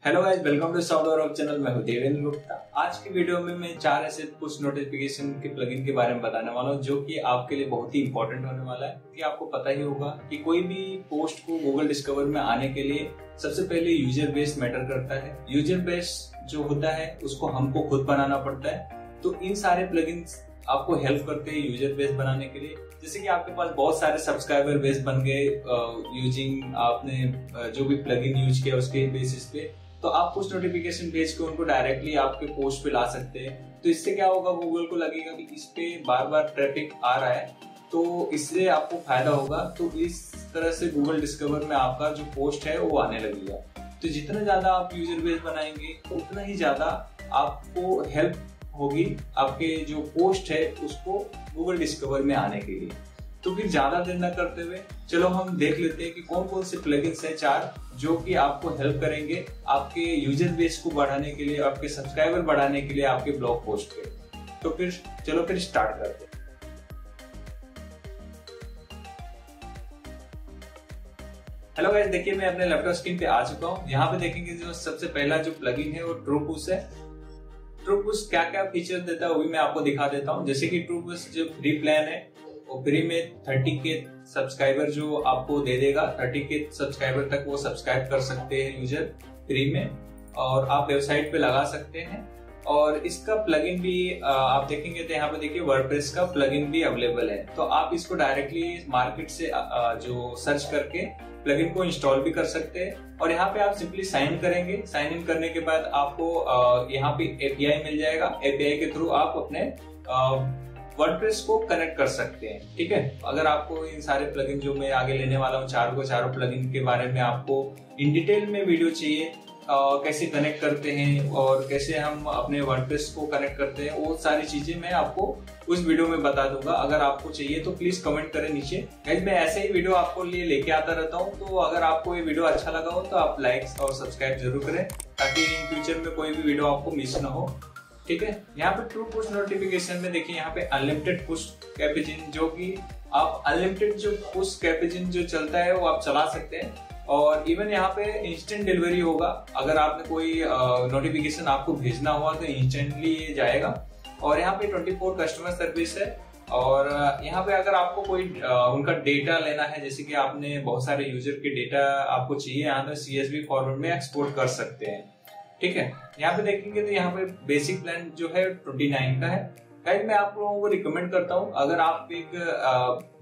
Hello guys, welcome to software hub channel. मैं हूं देवेंद्र गुप्ता। आज की वीडियो में मैं 4 ऐसे पुश नोटिफिकेशन के प्लगइन के बारे में बताने वाला हूं जो कि आपके लिए बहुत ही इंपॉर्टेंट होने वाला है। कि आपको पता ही होगा कि कोई भी पोस्ट को गूगल डिस्कवर में आने के लिए सबसे पहले यूजर बेस मैटर करता है। यूजर बेस जो होता है उसको हमको खुद बनाना पड़ता है। तो इन सारे प्लगइन्स आपको हेल्प करते हैं यूजर बेस बनाने के लिए। जैसे कि आपके पास बहुत सारे सब्सक्राइबर बेस बन गए यूजिंग आपने जो भी प्लगइन यूज किया उसके बेसिस पे, तो आप पुश नोटिफिकेशन भेज के उनको डायरेक्टली आपके पोस्ट पे ला सकते हैं। तो इससे क्या होगा, गूगल को लगेगा कि इस पे बार बार ट्रैफिक आ रहा है, तो इससे आपको फायदा होगा। तो इस तरह से गूगल डिस्कवर में आपका जो पोस्ट है वो आने लगेगा। तो जितना ज्यादा आप यूजर बेस बनाएंगे उतना ही ज्यादा आपको हेल्प होगी आपके जो पोस्ट है उसको गूगल डिस्कवर में आने के लिए। तो फिर ज्यादा देर न करते हुए चलो हम देख लेते हैं कि कौन कौन से प्लगइन्स हैं 4 जो कि आपको हेल्प करेंगे आपके यूजर बेस को बढ़ाने के लिए, आपके सब्सक्राइबर बढ़ाने के लिए आपके ब्लॉग पोस्ट पे। तो फिर चलो स्टार्ट करते हैं। हेलो गाइस, देखिए मैं अपने लैपटॉप स्क्रीन पे आ चुका हूँ। यहाँ पे देखेंगे जो सबसे पहला जो प्लगइन है वो ट्रूपुश है। ट्रूपुश क्या क्या फीचर देता है वो भी मैं आपको दिखा देता हूँ। जैसे कि ट्रूपुश जो फ्री प्लान है वो फ्री में 30K सब्सक्राइबर जो आपको दे देगा। 30K सब्सक्राइबर तक वो सब्सक्राइब कर सकते हैं यूजर फ्री में, और आप वेबसाइट पे लगा सकते हैं। और इसका प्लगइन भी आप देखेंगे तो यहाँ पे देखिए वर्डप्रेस का प्लगइन भी अवेलेबल है। तो आप इसको डायरेक्टली मार्केट से जो सर्च करके प्लगइन को इंस्टॉल भी कर सकते हैं। और यहाँ पे आप सिंपली साइन इन करेंगे। साइन इन करने के बाद आपको यहाँ पे एपीआई मिल जाएगा। एपीआई के थ्रू आप अपने वर्डप्रेस को कनेक्ट कर सकते हैं। ठीक है, अगर आपको इन सारे प्लगइन जो मैं आगे लेने वाला हूँ चारों प्लगइन के बारे में आपको इन डिटेल में वीडियो चाहिए, कैसे कनेक्ट करते हैं और कैसे हम अपने वर्डप्रेस को कनेक्ट करते हैं, वो सारी चीजें मैं आपको उस वीडियो में बता दूंगा। अगर आपको चाहिए तो प्लीज कमेंट करें नीचे। गाइस, मैं ऐसे ही वीडियो आपको लिए लेके आता रहता हूँ। तो अगर आपको ये वीडियो अच्छा लगा हो तो आप लाइक और सब्सक्राइब जरूर करें ताकि इन फ्यूचर में कोई भी वीडियो आपको मिस ना हो। ठीक है, यहाँ पे ट्रू पुश नोटिफिकेशन में देखिए यहाँ पे अनलिमिटेड पुश कैपेजिन, जो कि आप अनलिमिटेड जो पुश कैपेजिन जो चलता है वो आप चला सकते हैं। और इवन यहाँ पे इंस्टेंट डिलीवरी होगा। अगर आपने कोई नोटिफिकेशन आपको भेजना हुआ तो इंस्टेंटली ये जाएगा। और यहाँ पे 24 कस्टमर सर्विस है। और यहाँ पे अगर आपको कोई उनका डेटा लेना है, जैसे कि आपने बहुत सारे यूजर के डेटा आपको चाहिए, यहाँ पे CSV फॉर्मेट में एक्सपोर्ट कर सकते हैं। ठीक है, यहाँ पे देखेंगे तो यहाँ पे बेसिक प्लान जो है 29 का है। गाइस, मैं आप लोगों को रिकमेंड करता हूँ, अगर आप एक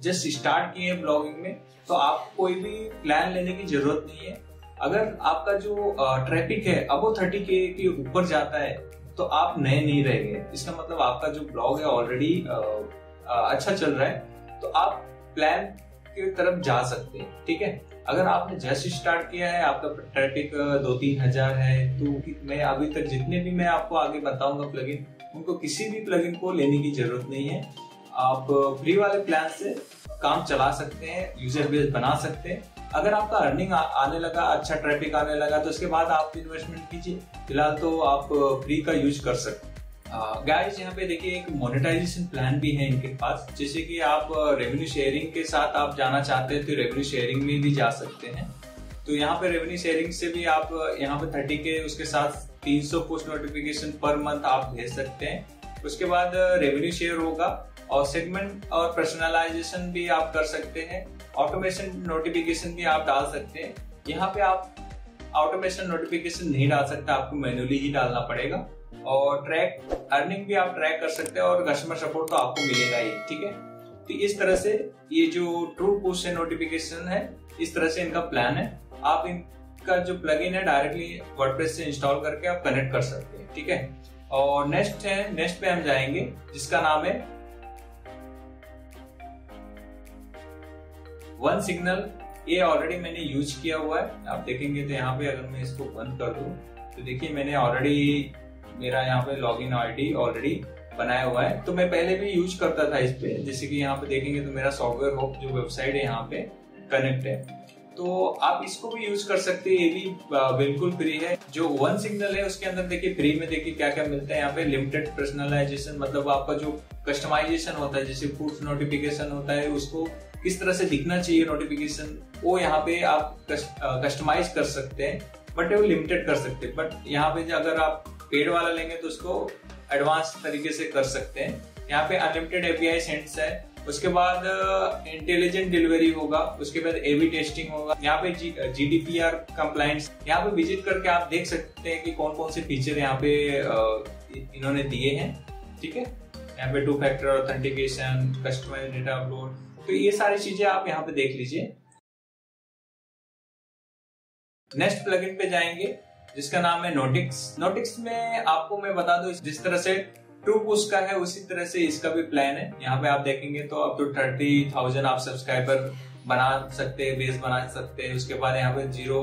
जस्ट स्टार्ट किए हैं ब्लॉगिंग में तो आप कोई भी प्लान लेने की जरूरत नहीं है। अगर आपका जो ट्रैफिक है अब वो 30K के ऊपर जाता है तो आप नए नहीं रहेंगे। इसका मतलब आपका जो ब्लॉग है ऑलरेडी अच्छा चल रहा है, तो आप प्लान की तरफ जा सकते हैं। ठीक है, अगर आपने जस्ट स्टार्ट किया है, आपका ट्रैफिक 2-3 हजार है, तो मैं अभी तक जितने भी मैं आपको आगे बताऊंगा प्लगइन, उनको किसी भी प्लगइन को लेने की जरूरत नहीं है। आप फ्री वाले प्लान से काम चला सकते हैं, यूजर बेस बना सकते हैं। अगर आपका अर्निंग आने लगा, अच्छा ट्रैफिक आने लगा, तो उसके बाद आप इन्वेस्टमेंट कीजिए। फिलहाल तो आप फ्री का यूज कर सकते हैं। गाइस, यहाँ पे देखिए एक मोनेटाइजेशन प्लान भी है इनके पास। जैसे कि आप रेवेन्यू शेयरिंग के साथ आप जाना चाहते हैं तो रेवेन्यू शेयरिंग में भी जा सकते हैं। तो यहाँ पे रेवेन्यू शेयरिंग से भी आप यहाँ पे 30K उसके साथ 300 पुश नोटिफिकेशन पर मंथ आप भेज सकते हैं। उसके बाद रेवेन्यू शेयर होगा और सेगमेंट और पर्सनलाइजेशन भी आप कर सकते हैं। ऑटोमेशन नोटिफिकेशन भी आप डाल सकते हैं। यहाँ पे आप ऑटोमेशन नोटिफिकेशन नहीं डाल सकते, आपको मैन्युअली ही डालना पड़ेगा। और ट्रैक अर्निंग भी आप ट्रैक कर सकते हैं और कस्टमर सपोर्ट तो आपको मिलेगा ही। ठीक है, तो इस तरह से ये जो ट्रू पुश नोटिफिकेशन है, इस तरह से इनका प्लान है। आप इनका जो प्लगइन है डायरेक्टली वर्डप्रेस से इंस्टॉल करके आप कनेक्ट कर सकते हैं। ठीक है, और नेक्स्ट पे हम जाएंगे जिसका नाम है वन सिग्नल। ये ऑलरेडी मैंने यूज किया हुआ है। आप देखेंगे तो यहाँ पे अगर मैं इसको बंद कर दूं तो देखिए मैंने ऑलरेडी मेरा यहाँ पे लॉगिन आईडी ऑलरेडी बनाया हुआ है। तो मैं पहले भी यूज करता था इस पे। जैसे कि यहाँ पे देखेंगे तो मेरा सॉफ्टवेयर हब जो वेबसाइट है यहाँ पे कनेक्ट है, तो आप इसको भी यूज कर सकते हैं। ये भी बिल्कुल फ्री है। जो वन सिग्नल है उसके अंदर देखिए फ्री में देखिए क्या क्या मिलता है। यहाँ पे लिमिटेड पर्सनलाइजेशन, मतलब आपका जो कस्टमाइजेशन होता है, जैसे पुश नोटिफिकेशन होता है उसको किस तरह से दिखना चाहिए नोटिफिकेशन, वो यहाँ पे आप कस्टमाइज कर सकते हैं। बट वो लिमिटेड कर सकते हैं। बट यहाँ पे अगर आप पेड वाला लेंगे तो उसको एडवांस तरीके से कर सकते हैं। यहाँ पे अनलिमिटेड एपीआई सेंड्स है, उसके बाद इंटेलिजेंट डिलीवरी होगा, उसके बाद एबी टेस्टिंग होगा, यहाँ पे जीडीपीआर कंप्लायंस। यहाँ पे विजिट करके आप देख सकते हैं कि कौन कौन से फीचर यहाँ पे इन्होंने दिए हैं। ठीक है, यहाँ पे 2 factor authentication, customized data upload, तो ये सारी चीजें आप यहाँ पे देख लीजिए। नेक्स्ट प्लगइन पे जाएंगे जिसका नाम है नोटिक्स। नोटिक्स में आपको मैं बता दूं, जिस तरह से ट्रूपुश का है उसी तरह से इसका भी प्लान है। यहाँ पे आप देखेंगे तो अब तो 30,000 आप सब्सक्राइबर बना सकते हैं, बेस बना सकते हैं। उसके बाद यहाँ पे 0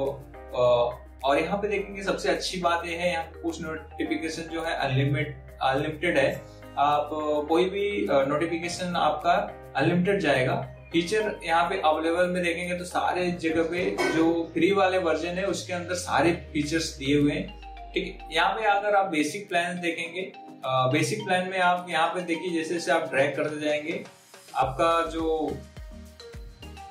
और यहाँ पे देखेंगे सबसे अच्छी बात यह है, यहाँ पे पुश नोटिफिकेशन जो है अनलिमिटेड है। आप कोई भी नोटिफिकेशन आपका अनलिमिटेड जाएगा। फीचर यहाँ पे अवेलेबल में देखेंगे तो सारे जगह पे जो फ्री वाले वर्जन है उसके अंदर सारे फीचर्स दिए हुए हैं। ठीक है, यहाँ पे अगर आप बेसिक प्लान देखेंगे, बेसिक प्लान में आप यहाँ पे देखिए जैसे जैसे आप ड्रैग करते जाएंगे आपका जो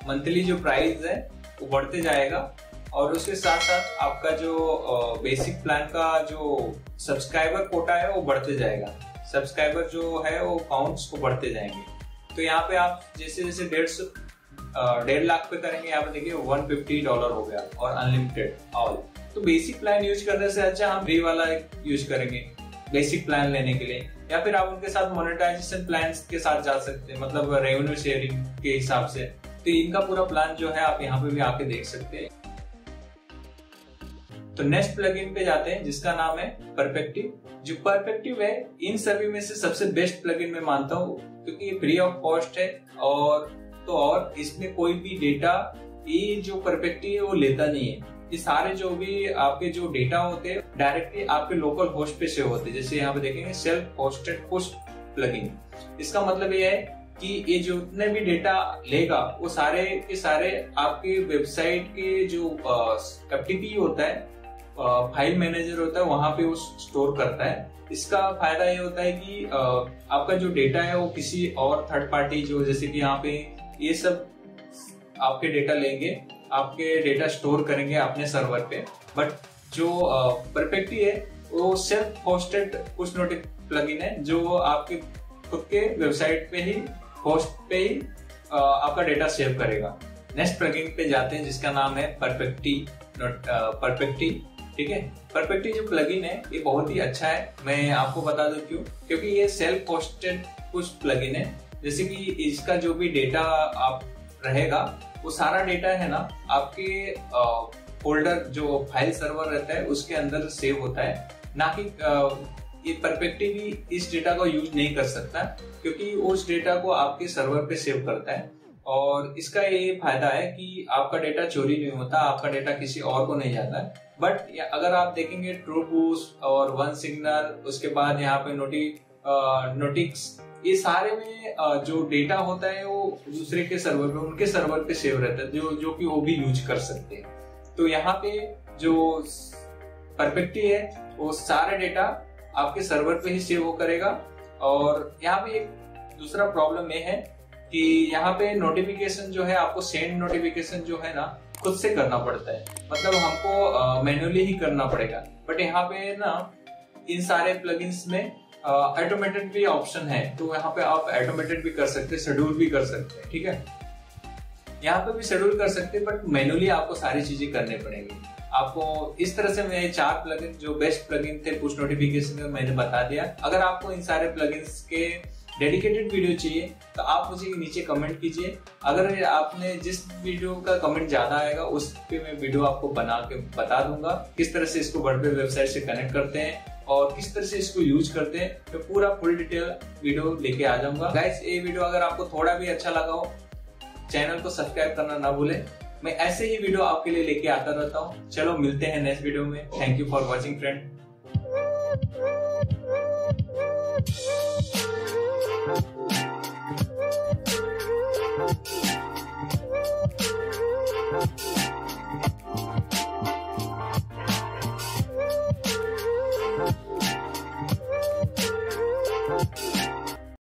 मंथली जो प्राइस है वो बढ़ते जाएगा, और उसके साथ साथ आपका जो बेसिक प्लान का जो सब्सक्राइबर कोटा है वो बढ़ते जाएगा। सब्सक्राइबर जो है वो काउंट्स को बढ़ते जाएंगे। तो यहाँ पे आप जैसे जैसे 1.5 लाख पे करेंगे, यहाँ पे देखिए $150 हो गया और अनलिमिटेड ऑल। तो बेसिक प्लान यूज करने से अच्छा हम फ्री वाला यूज करेंगे बेसिक प्लान लेने के लिए, या फिर आप उनके साथ मोनेटाइजेशन प्लान के साथ जा सकते हैं, मतलब रेवेन्यू शेयरिंग के हिसाब से। तो इनका पूरा प्लान जो है आप यहाँ पे भी आके देख सकते हैं। तो नेक्स्ट प्लगइन पे जाते हैं जिसका नाम है परफेक्टिव। जो परफेक्टिव है इन सभी में से सबसे बेस्ट प्लगइन मैं मानता हूँ, क्योंकि ये फ्री ऑफ कॉस्ट है और इसमें कोई भी डेटा ये जो परफेक्टिव है वो लेता नहीं है। ये सारे जो भी आपके जो डेटा होते हैं डायरेक्टली आपके लोकल होस्ट पे सेव होते हैं। जैसे यहाँ पे देखेंगे सेल्फ होस्टेड पुश प्लगइन। इसका मतलब ये है कि ये जो जितने भी डेटा लेगा वो सारे के सारे आपके वेबसाइट के जो एफटीपी होता है, फाइल मैनेजर होता है, वहां पे वो स्टोर करता है। इसका फायदा ये होता है कि आपका जो डेटा है वो किसी और थर्ड पार्टी जो जैसे कि यहाँ पे ये सब आपके डेटा लेंगे, आपके डेटा स्टोर करेंगे अपने सर्वर पे। बट जो परफेक्टिव है वो self hosted push notice plugin है जो आपके खुद के वेबसाइट पे ही होस्ट पे ही आपका डेटा सेव करेगा। नेक्स्ट प्लगइन पे जाते हैं जिसका नाम है परफेक्टिव। ठीक है, परफेक्टिव जो प्लगइन है ये बहुत ही अच्छा है। मैं आपको बता दूं क्यों, क्योंकि ये सेल्फ होस्टेड पुश प्लगइन है। जैसे कि इसका जो भी डेटा आप रहेगा वो सारा डेटा है ना आपके फोल्डर जो फाइल सर्वर रहता है उसके अंदर सेव होता है, ना कि ये परफेक्टिव ही इस डेटा को यूज नहीं कर सकता, क्योंकि उस डेटा को आपके सर्वर पे सेव करता है। और इसका ये फायदा है कि आपका डेटा चोरी नहीं होता, आपका डेटा किसी और को नहीं जाता है। बट अगर आप देखेंगे ट्रूपुश और वन सिग्नल, उसके बाद यहाँ पे नोटिक्स, ये सारे में जो डेटा होता है वो दूसरे के सर्वर पे, उनके सर्वर पे सेव रहता है जो कि वो भी यूज कर सकते हैं। तो यहाँ पे जो परफेक्टिव है वो सारे डेटा आपके सर्वर पे ही सेव हो करेगा। और यहाँ पे एक दूसरा प्रॉब्लम ये है कि यहाँ पे नोटिफिकेशन जो है आपको सेंड नोटिफिकेशन जो है ना खुद से करना पड़ता है, मतलब हमको मैन्युअली ही करना पड़ेगा। बट यहाँ पे ना इन सारे प्लगइन्स में ऑटोमेटेड भी ऑप्शन है, तो यहाँ पे आप ऑटोमेटेड भी कर सकते हैं, शेड्यूल भी कर सकते हैं। ठीक है, यहाँ पे भी शेड्यूल कर सकते हैं, बट मैन्युअली आपको सारी चीजें करनी पड़ेंगी आपको। इस तरह से मैं 4 प्लगइन जो बेस्ट प्लगइन थे पुश नोटिफिकेशन का मैंने बता दिया। अगर आपको इन सारे प्लगइन्स के डेडिकेटेड वीडियो चाहिए तो आप मुझे नीचे कमेंट कीजिए। अगर आपने जिस वीडियो का कमेंट ज्यादा आएगा उस पे मैं वीडियो आपको बना के बता दूंगा किस तरह से इसको वर्डप्रेस वेबसाइट से कनेक्ट करते हैं और किस तरह से इसको यूज करते हैं। तो पूरा फुल डिटेल वीडियो लेके आ जाऊंगा। गाइस, ये वीडियो अगर आपको थोड़ा भी अच्छा लगा हो चैनल को सब्सक्राइब करना ना भूले। मैं ऐसे ही वीडियो आपके लिए लेके आता रहता हूँ। चलो मिलते हैं नेक्स्ट वीडियो में। Thank you for watching friend.